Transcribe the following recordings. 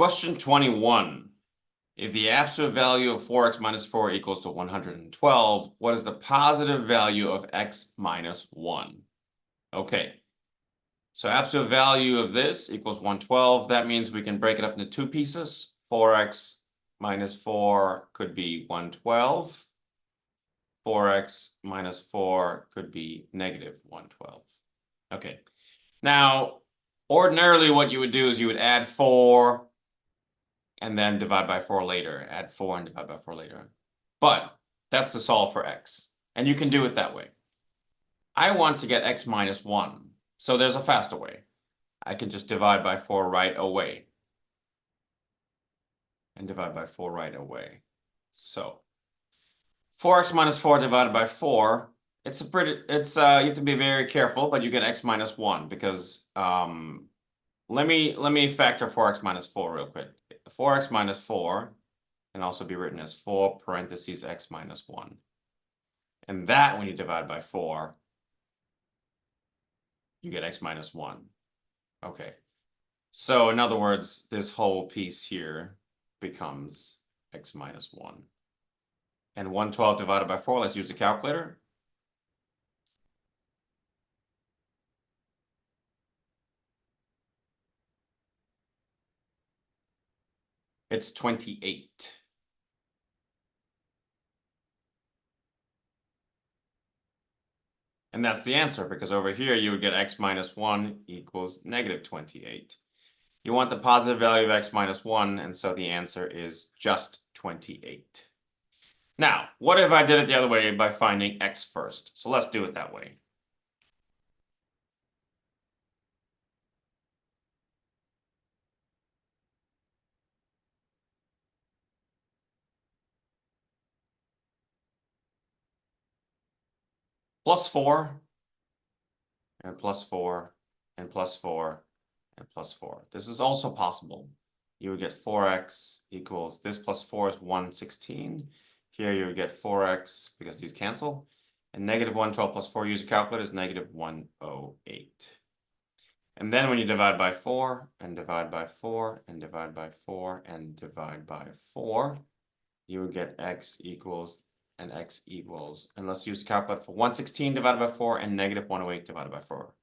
Question 21. If the absolute value of 4x minus 4 equals to 112, what is the positive value of x minus 1? Okay. So absolute value of this equals 112. That means we can break it up into two pieces. 4x minus 4 could be 112. 4x minus 4 could be negative 112. Okay. Now, ordinarily what you would do is you would add 4 and then divide by 4 later. Add 4 and divide by 4 later. But that's to solve for x. And you can do it that way. I want to get x minus 1. So there's a faster way. I can just divide by 4 right away. And divide by 4 right away. So 4x minus 4 divided by 4, you have to be very careful, but you get x minus 1 because let me factor 4x minus 4 real quick. 4x minus 4 can also be written as 4 parentheses x minus 1. And that, when you divide by 4, you get x minus 1. Okay. So in other words, this whole piece here becomes x minus 1. And 112 divided by 4, let's use a calculator. It's 28. And that's the answer, because over here you would get x minus 1 equals negative 28. You want the positive value of x minus 1, and so the answer is just 28. Now, what if I did it the other way by finding x first? So let's do it that way. Plus 4, and plus 4, and plus 4, and plus 4. This is also possible. You would get 4x equals, this plus 4 is 116. Here you would get 4x, because these cancel. And negative 112 plus 4, use a calculator, is negative 108. And then when you divide by 4, and divide by 4, and divide by 4, and divide by 4, you would get x equals, and x equals, and let's use calculator for 116 divided by 4 and negative 108 divided by 4.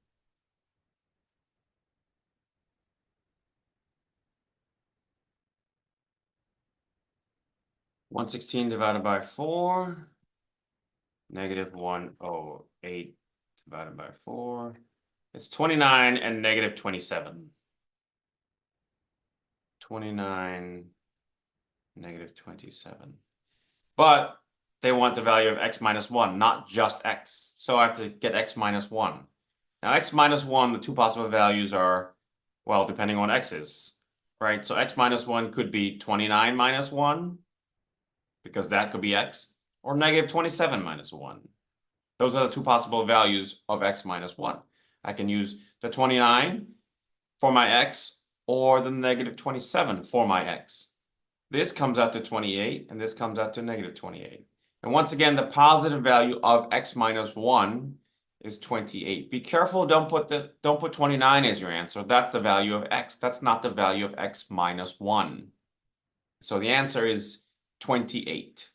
(116) divided by 4, negative 108 divided by 4. It's 29 and negative 27. 29, negative 27. But they want the value of x minus 1, not just x. So I have to get x minus 1. Now x minus 1, the two possible values are, well, depending on what x is, right? So x minus 1 could be 29 minus 1, because that could be x, or negative 27 minus 1. Those are the two possible values of x minus 1. I can use the 29 for my x, or the negative 27 for my x. This comes out to 28, and this comes out to negative 28. And once again, the positive value of x minus 1 is 28. Be careful, don't put 29 as your answer. That's the value of x. That's not the value of x minus 1. So the answer is 28.